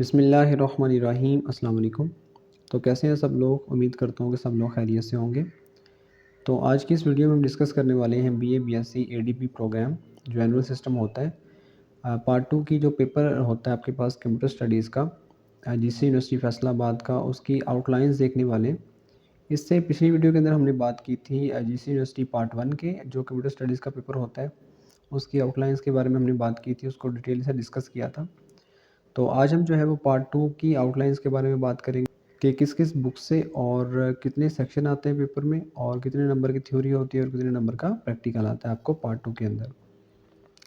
बिस्मिल्लाहिर्रहमानिर्रहीम। अस्सलाम वालेकुम। तो कैसे हैं सब लोग? उम्मीद करता हूँ कि सब लोग खैरियत से होंगे। तो आज की इस वीडियो में हम डिस्कस करने वाले हैं बीए बीएससी एडीपी प्रोग्राम जो एनुअल सिस्टम होता है। पार्ट 2 की जो पेपर होता है आपके पास कंप्यूटर स्टडीज़ का, जीसी यूनिवर्सिटी फैसलाबाद का, उसकी आउटलाइंस देखने वाले हैं। इससे पिछली वीडियो के अंदर हमने बात की थी जीसी यूनिवर्सिटी पार्ट 1 के जो कंप्यूटर स्टडीज़ का पेपर होता है, उसकी आउटलाइंस के बारे में हमने बात की थी, उसको डिटेल से डिस्कस किया था। तो आज हम जो है वो पार्ट 2 की आउटलाइंस के बारे में बात करेंगे कि किस किस बुक से और कितने सेक्शन आते हैं पेपर में, और कितने नंबर की थ्योरी होती है और कितने नंबर का प्रैक्टिकल आता है आपको पार्ट 2 के अंदर।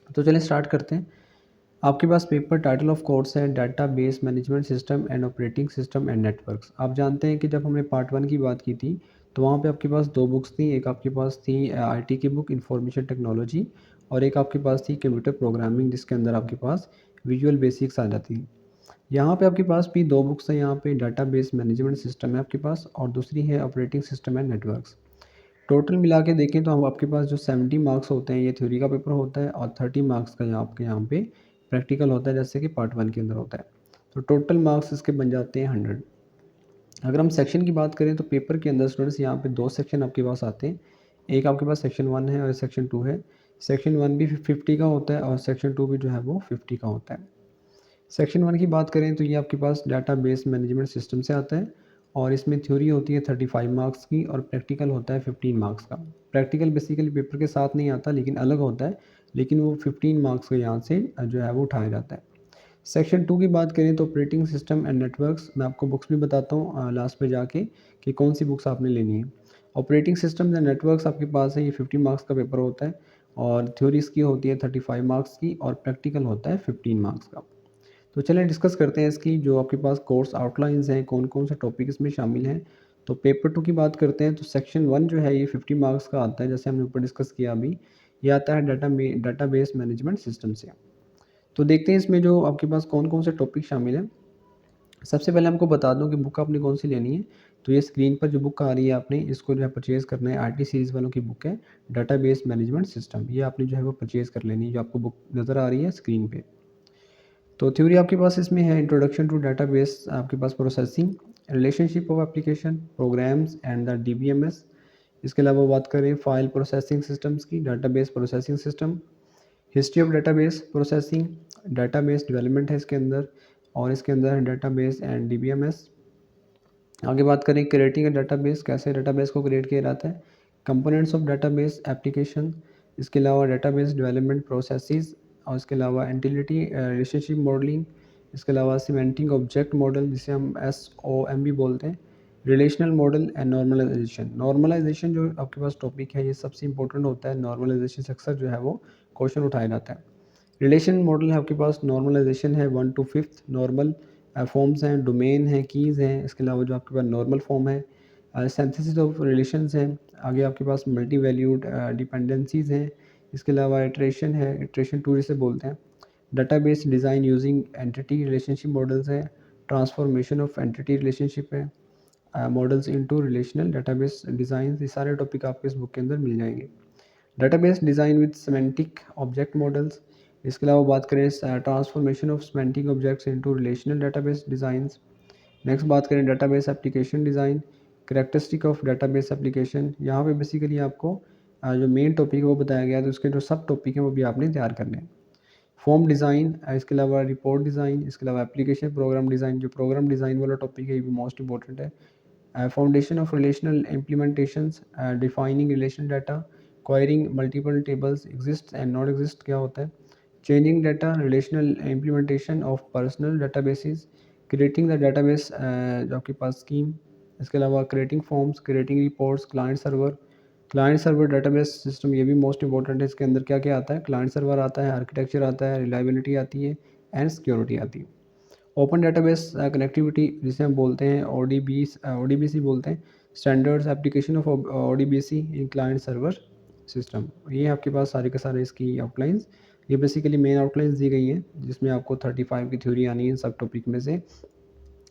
तो चलिए स्टार्ट करते हैं। आपके पास पेपर टाइटल ऑफ कोर्स है data base management system and operating system and networks. आप जानते हैं कि जब हमने पार्ट 1 की बात की थी तो वहाँ पे आपके पास दो बुक्स थी। एक आपके पास थी आईटी की बुक इंफॉर्मेशन टेक्नोलॉजी, और एक आपके पास थी कंप्यूटर प्रोग्रामिंग, जिसके अंदर आपके पास विजुअल बेसिक्स आ जाती थी। यहाँ पे आपके पास भी दो बुक्स हैं। यहाँ पे डाटाबेस मैनेजमेंट सिस्टम है आपके पास, और दूसरी है operating system and networks. Total मिला के देखें तो हम आपके पास जो 70 मार्क्स होते हैं ये थ्योरी का पेपर होता है, और 30 मार्क्स का आपके यहाँ पे प्रैक्टिकल होता है, जैसे कि पार्ट 1 के अंदर होता है। तो टोटल मार्क्स इसके बन जाते हैं 100। अगर हम सेक्शन की बात करें तो पेपर के अंदर स्टूडेंट्स यहाँ पे दो सेक्शन आपके पास आते हैं। एक आपके पास सेक्शन 1 है और सेक्शन 2 है। सेक्शन 1 भी 50 का होता है और सेक्शन 2 भी जो है वो 50 का होता है। सेक्शन 1 की बात करें तो ये आपके पास डाटाबेस मैनेजमेंट सिस्टम से आता है, और इसमें थ्योरी होती है 35 मार्क्स की और प्रैक्टिकल होता है 15 मार्क्स का। प्रैक्टिकल बेसिकली पेपर के साथ नहीं आता लेकिन अलग होता है, लेकिन वो 15 मार्क्स का यहाँ से जो है वो उठाया जाता है। सेक्शन 2 की बात करें तो ऑपरेटिंग सिस्टम एंड नेटवर्क्स, मैं आपको बुक्स भी बताता हूँ लास्ट पे जाके कि कौन सी बुक्स आपने लेनी है। ऑपरेटिंग सिस्टम एंड नेटवर्क्स आपके पास है, ये 50 मार्क्स का पेपर होता है, और थ्योरी इसकी होती है 35 मार्क्स की और प्रैक्टिकल होता है 15 मार्क्स का। तो चलिए डिस्कस करते हैं इसकी जो आपके पास कोर्स आउटलाइंस हैं, कौन कौन से टॉपिक इसमें शामिल हैं। तो पेपर 2 की बात करते हैं तो सेक्शन 1 जो है ये 50 मार्क्स का आता है, जैसे हमने ऊपर डिस्कस किया अभी। ये आता है डाटाबेस मैनेजमेंट सिस्टम से। तो देखते हैं इसमें जो आपके पास कौन कौन से टॉपिक शामिल हैं। सबसे पहले आपको बता दूं कि बुक आपने कौन सी लेनी है। तो ये स्क्रीन पर जो बुक आ रही है आपने इसको जो है परचेज़ करना है। आरटी सीरीज़ वालों की बुक है डाटाबेस मैनेजमेंट सिस्टम, ये आपने जो है वो परचेज़ कर लेनी है, जो आपको बुक नज़र आ रही है स्क्रीन पे। तो थ्योरी आपके पास इसमें है इंट्रोडक्शन टू डाटाबेस, आपके पास processing, relationship of application, programs and the DBMS. इसके अलावा बात करें फाइल प्रोसेसिंग सिस्टम्स की, database processing system, history of database processing, database development है इसके अंदर, और इसके अंदर है डाटाबेस एंड डीबीएमएस। आगे बात करें क्रिएटिंग डाटाबेस, कैसे डाटाबेस को क्रिएट किया जाता है, कंपोनेंट्स ऑफ डाटाबेस एप्लीकेशन, इसके अलावा डाटाबेस डेवलपमेंट प्रोसेसेस, और इसके अलावा एंटिटी रिलेशनशिप मॉडलिंग, इसके अलावा सिमेंटिक ऑब्जेक्ट मॉडल जिसे हम SOM भी बोलते हैं, relational model and normalization. Normalization जो आपके पास टॉपिक है ये सबसे इंपॉर्टेंट होता है। नॉर्मलाइजेशन से अक्सर जो है वो क्वेश्चन उठाया जाता है। रिलेशन मॉडल है आपके पास, नॉर्मलाइजेशन है 1 to 5 नॉर्मल फॉर्म्स हैं, डोमेन है, कीज़ हैं, इसके अलावा जो आपके पास नॉर्मल फॉर्म है, सिंथेसिस ऑफ रिलेशंस हैं, आगे आपके पास मल्टी वैल्यूड डिपेंडेंसीज हैं, इसके अलावा इटरेशन है, इटरेशन 2 जिसे बोलते हैं, database design using entity relationship models है, ट्रांसफॉर्मेशन ऑफ एंटिटी रिलेशनशिप है, models into relational database design. ये सारे टॉपिक आपके इस बुक के अंदर मिल जाएंगे। Database design with semantic object models, इसके अलावा बात करें transformation of semantic objects into relational database designs. Next बात करें database application design, characteristic of database application. यहाँ पे बेसिकली आपको जो मेन टॉपिक है वो बताया गया है, तो उसके जो सब टॉपिक हैं वो भी आपने तैयार करने हैं। फॉर्म डिज़ाइन, इसके अलावा रिपोर्ट डिज़ाइन, इसके अलावा एप्लीकेशन प्रोग्राम डिज़ाइन, जो प्रोग्राम डिज़ाइन वाला टॉपिक है ये भी मोस्ट इंपॉर्टेंट है। Foundation of relational implementations, defining relation data, enquiring multiple tables exist and not exist क्या होता है, changing data, relational implementation of personal databases, creating the database जो आपके पास स्कीम, इसके अलावा creating forms, creating reports, client server database system, ये भी most important है। इसके अंदर क्या क्या आता है, क्लाइंट सर्वर आता है, आर्किटेक्चर आता है, रिलायबिलिटी आती है एंड सिक्योरिटी आती है। ओपन डाटाबेस कनेक्टिविटी जिसे हम बोलते हैं ODBC बोलते हैं, standards application of ODBC in client server system. ये आपके पास सारे के सारे इसकी आउटलाइंस, ये बेसिकली मेन आउटलाइंस दी गई हैं जिसमें आपको 35 की थ्योरी आनी है सब टॉपिक में से,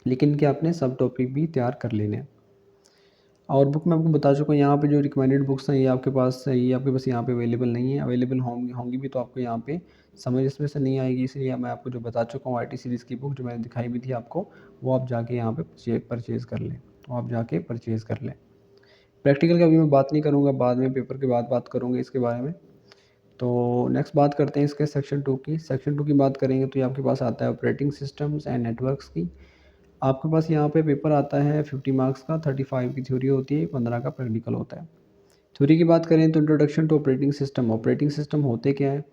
लेकिन क्या आपने सब टॉपिक भी तैयार कर लेने हैं। और बुक मैं आपको बता चुका हूँ, यहाँ पे जो रिकमेंडेड बुक्स हैं ये आपके पास यहाँ पे अवेलेबल नहीं है। अवेलेबल होंगी होंगी भी तो आपको यहाँ पे समझ इसमें से नहीं आएगी, इसलिए मैं आपको जो बता चुका हूँ आईटी सीरीज़ की बुक जो मैंने दिखाई भी थी आपको, वो आप जाके यहाँ पे परचेज़ कर लें, वो आप जाके परचेज़ कर लें। प्रैक्टिकल का अभी मैं बात नहीं करूँगा, बाद में पेपर के बाद बात करूँगा इसके बारे में। तो नेक्स्ट बात करते हैं इसके सेक्शन 2 की। सेक्शन 2 की बात करेंगे तो ये आपके पास आता है ऑपरेटिंग सिस्टम्स एंड नेटवर्क्स की। आपके पास यहाँ पे पेपर आता है 50 मार्क्स का, 35 की थ्योरी होती है, 15 का प्रैक्टिकल होता है। थ्योरी की बात करें तो introduction to operating system. Operating system होते क्या है?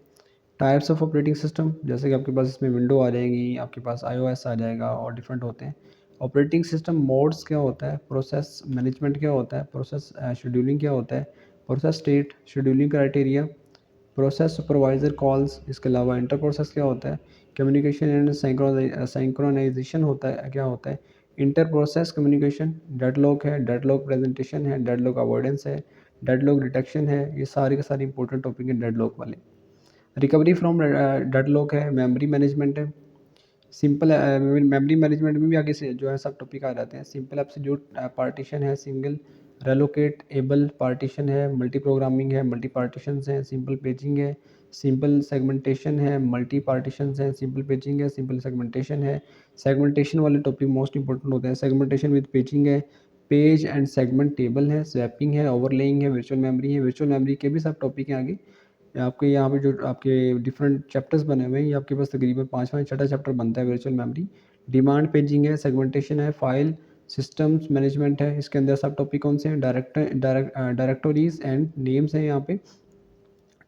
टाइप्स ऑफ ऑपरेटिंग सिस्टम, जैसे कि आपके पास इसमें विंडो आ जाएगी, आपके पास iOS आ जाएगा और डिफरेंट होते हैं। ऑपरेटिंग सिस्टम मोड्स क्या होता है? प्रोसेस मैनेजमेंट क्या होता है? प्रोसेस शेड्यूलिंग क्या होता है? Process state scheduling criteria, process supervisor calls, इसके अलावा इंटर प्रोसेस क्या होता है? कम्युनिकेशन एंड सिंक्रोनाइजेशन होता है, क्या होता है? इंटर प्रोसेस कम्युनिकेशन, डेडलॉक है, डेडलॉक प्रेजेंटेशन है, डेडलॉक अवॉइडेंस है, डेडलॉक डिटेक्शन है, ये सारे के सारे इंपॉर्टेंट टॉपिक हैं डेडलॉक वाले। रिकवरी फ्रॉम डेडलॉक है, मेमोरी मैनेजमेंट है, सिंपल मेमोरी मैनेजमेंट में भी आगे से जो है सब टॉपिक आ जाते हैं। सिंपल एब्सोल्यूट पार्टीशन है, सिंगल रेलोकेट एबल पार्टीशन है, मल्टी प्रोग्रामिंग है, मल्टी पार्टीशंस हैं, सिंपल पेजिंग है, सिंपल सेगमेंटेशन है, मल्टी पार्टीशंस हैं, सिंपल पेजिंग है, सिंपल सेगमेंटेशन है। सेगमेंटेशन वाले टॉपिक मोस्ट इंपॉर्टेंट होते हैं। सेगमेंटेशन विद पेजिंग है, पेज एंड सेगमेंट टेबल है, स्वैपिंग है, ओवरलेइंग है, वर्चुअल मेमोरी है। वर्चुअल मेमोरी के भी सब टॉपिक हैं आगे। आपके यहाँ पे जो आपके डिफरेंट चैप्टर्स बने हुए हैं, ये आपके पास तकरीबन 5वां 6वां चैप्टर बनता है वर्चुअल मेमोरी। डिमांड पेजिंग है, सेगमेंटेशन है, फाइल सिस्टम्स मैनेजमेंट है। इसके अंदर सब टॉपिक कौन से हैं? डायरेक्टरीज एंड नेम्स हैं यहाँ पे।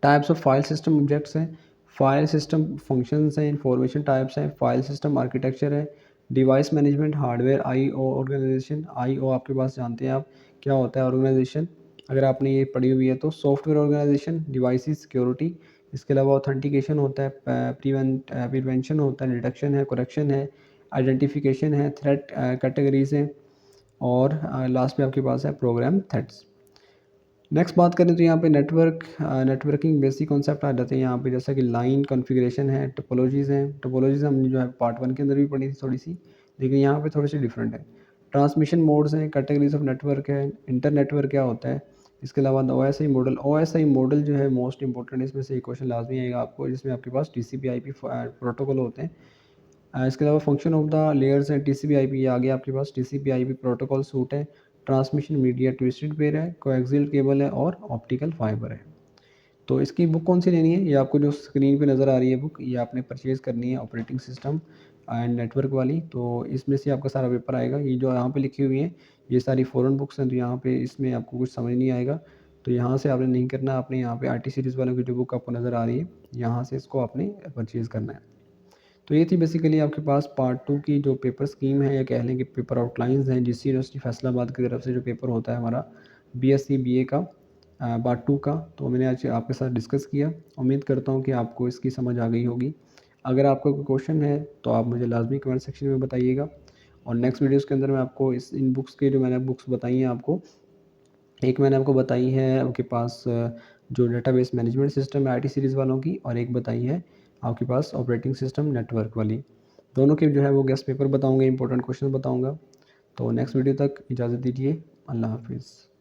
Types of file system objects हैं, फाइल सिस्टम फंक्शंस हैं, इंफॉर्मेशन टाइप्स हैं, फाइल सिस्टम आर्किटेक्चर है, device management, hardware IO organization. IO आपके पास जानते हैं आप क्या होता है ऑर्गेनाइजेशन, अगर आपने ये पढ़ी हुई है तो। सॉफ्टवेयर ऑर्गेनाइजेशन, डिवाइसेस सिक्योरिटी, इसके अलावा ऑथेंटिकेशन होता है, प्रिवेंशन होता है, डिटेक्शन है, करेक्शन है, आइडेंटिफिकेशन है, थ्रेट कैटेगरीज हैं, और लास्ट में आपके पास है प्रोग्राम थ्रेड्स। नेक्स्ट बात करें तो यहाँ पे नेटवर्किंग बेसिक कॉन्सेप्ट आ जाते हैं यहाँ पे, जैसा कि लाइन कॉन्फ़िगरेशन है, टोपोलॉजीज़ हैं। टोपोलॉजीज़ हमने जो है पार्ट 1 के अंदर भी पढ़ी थी थोड़ी सी, लेकिन यहाँ पे थोड़ी सी डिफरेंट है। ट्रांसमिशन मोड्स हैं, कैटेगरीज ऑफ नेटवर्क है, इंटर नेटवर्क क्या होता है, इसके अलावा OSI मॉडल जो है मोस्ट इंपॉर्टेंट है, इसमें से एक क्वेश्चन लाजमी आएगा आपको, जिसमें आपके पास TCP/IP प्रोटोकॉल होते हैं। इसके अलावा फंक्शन ऑफ द लेयर्स हैं, TCP/IP, ये आ गया आपके पास। TCP/IP प्रोटोकॉल सूट है, ट्रांसमिशन मीडिया ट्विस्टेड पेयर है, कोएक्सियल केबल है और ऑप्टिकल फाइबर है। तो इसकी बुक कौन सी लेनी है? ये आपको जो स्क्रीन पे नज़र आ रही है बुक, ये आपने परचेज़ करनी है, ऑपरेटिंग सिस्टम एंड नेटवर्क वाली। तो इसमें से आपका सारा पेपर आएगा। ये जो यहाँ पे लिखी हुई है ये सारी फ़ॉरेन बुक्स हैं, तो यहाँ पे इसमें आपको कुछ समझ नहीं आएगा, तो यहाँ से आपने नहीं करना, आपने यहाँ पे आईटी सीरीज़ वालों की जो बुक आपको नज़र आ रही है, यहाँ से इसको आपने परचेज़ करना है। तो ये थी बेसिकली आपके पास पार्ट 2 की जो पेपर स्कीम है, या कह लें कि पेपर आउटलाइंस हैं, जिस यूनिवर्सिटी फैसलाबाद की तरफ से जो पेपर होता है हमारा BSc BA का पार्ट 2 का, तो मैंने आज आपके साथ डिस्कस किया। उम्मीद करता हूँ कि आपको इसकी समझ आ गई होगी। अगर आपका कोई क्वेश्चन है तो आप मुझे लाजमी कमेंट सेक्शन में बताइएगा, और नेक्स्ट वीडियोज़ के अंदर मैं आपको इन बुक्स के जो मैंने बुक्स बताई हैं आपको, एक मैंने आपको बताई है आपके पास जो डेटाबेस मैनेजमेंट सिस्टम है आईटी सीरीज़ वालों की, और एक बताई है आपके पास ऑपरेटिंग सिस्टम नेटवर्क वाली। दोनों के जो है वो गेस्ट पेपर बताऊंगा, इंपॉर्टेंट क्वेश्चन बताऊंगा। तो नेक्स्ट वीडियो तक इजाज़त दीजिए। अल्लाह हाफिज़।